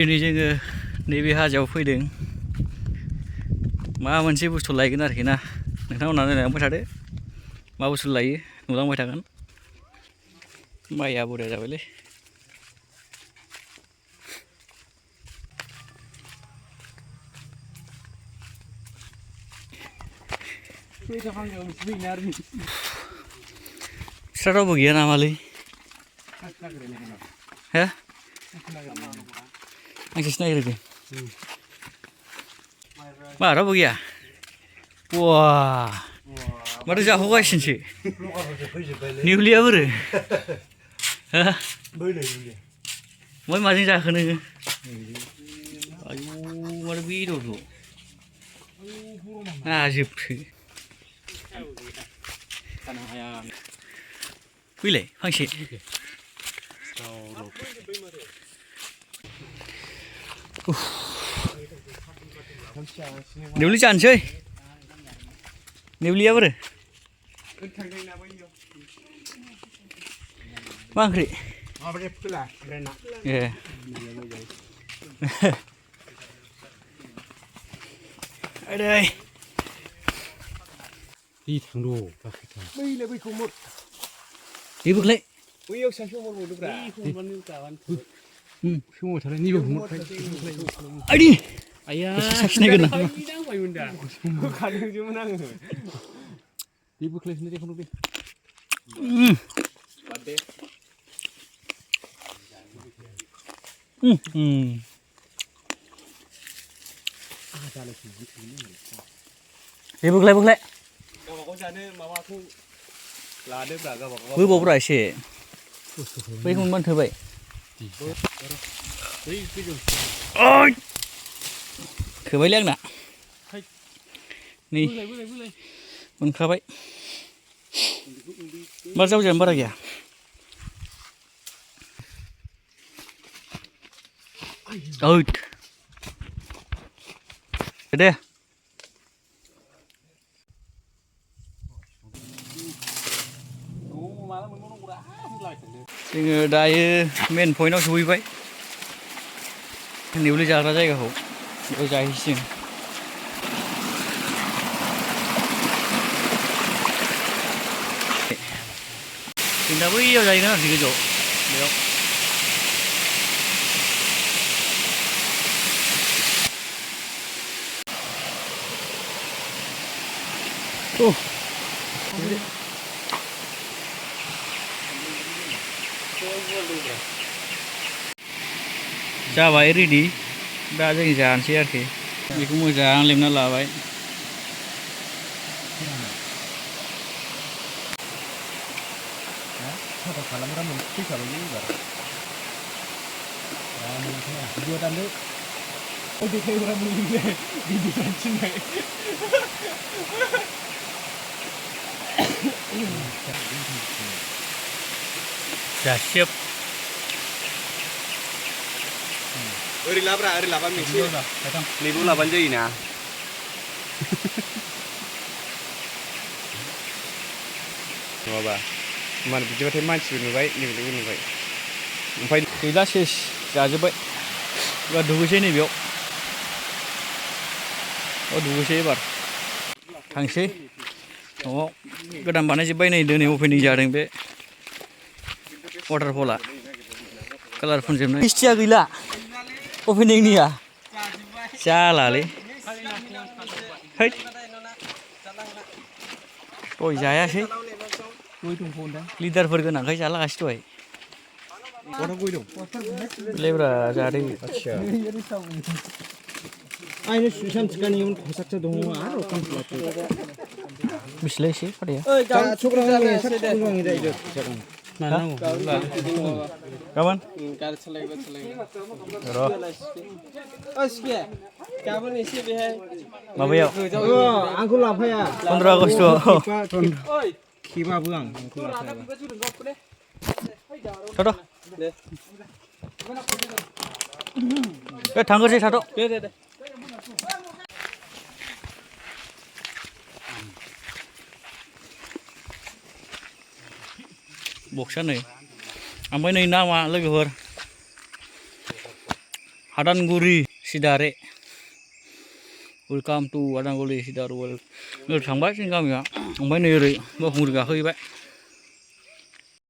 दिनै जोङो नैबे हाजोआव फैदों मा मोनसे बुस्थु लायगोन आरोखि ना नोंथांमोना नायलांबाय थादो मा बुस्थु लायो नुलांबाय थागोन माइया बरिया जाबायलै बिस्रा रावबो गैया नामालै हो आंसो सिनायग्रोदों मा रावबो गैया बा माथो जाख'गासिनोसो नेवलिया बोरो हो ओमफ्राय माजों जाखो नोङो आयौ माथो बेदरल' नाजोबसो फैलाय फांसे नेवलि जानोसै नेवलिया बोरो मा ओंख्रि ए आदै दै थांद' बैलाय बैखौ मर बेबोखौलाय बैयाव सासेयाव मरबावदोब्रा सोमाव थानाय नैबे हमरखाय आइदि आया साखिनायगोन ना नांबायमोन दा होखादोंसोमोन आङो बे बोख्लायफिननो देखौनो बे बादे बेबोखौलाय बोखलाय गावबागाव जानो माबाखौ लादोब्रा गावबागाव होबावब्रा एसे बैखौ मोनबानो थोबाय बै गोजौ थोबायलै आंना नै बोलाय मोनखाबाय मा जावजायानो बारा गैया ओइट दे जोङो दायो मेन पइन्टआव सहैबाय नेवलि जाग्रा जायगाखौ बेयाव जाहैसिगोन जों दा बैयाव जाहैगोन आरोखि गोजौआव बेयाव जाबाय रेडि दा जों जानोसै आरोखि बेखौ मोजां लेमना लाबाय साफा खालामग्रा मोनसे फैखाबायलै एबार भिडिअ दानदो देखायग्रा मोनलै भिडिअ दानथिननाय जासिब ओरै लाब्रा ओरै लाबा मोनसे नैबो लाबानो जायोना नङाबा मान बिदिबाथाय मानसिबो नुबाय नेवलिबो नुबाय ओमफ्राय गैला सेस जाजोब्बाय एबार दुगैसै नैबेयाव दुगैसै एबार थांसै न'आव गोदान बानायजोब्बाय नै दिनै अपेनिं जादों बे वाटारफला कालार फुनजोबनाय मिस्टिया गैला अपेनिंनिया जालालै हैद दहाय जायासै लिडारफोर गोनांखाय जालागासिनो दहाय लेब्रा जादों बेसेलाय एसे फाथैया गाबोन माबायाव आंखौ लाफाया 15 आगष्टआव खेबाबो आं थाथ' बे थांग्रोसै थाथ' दे बक्सआ नै ओमफ्राय नै नामा लोगोफोर आदानगुरि सिदारे वेलकाम टु आदानगुरि सिदारे थांबाय जोंनि गामिया ओमफ्राय नै ओरै बावखुंग्रि गाखोहैबाय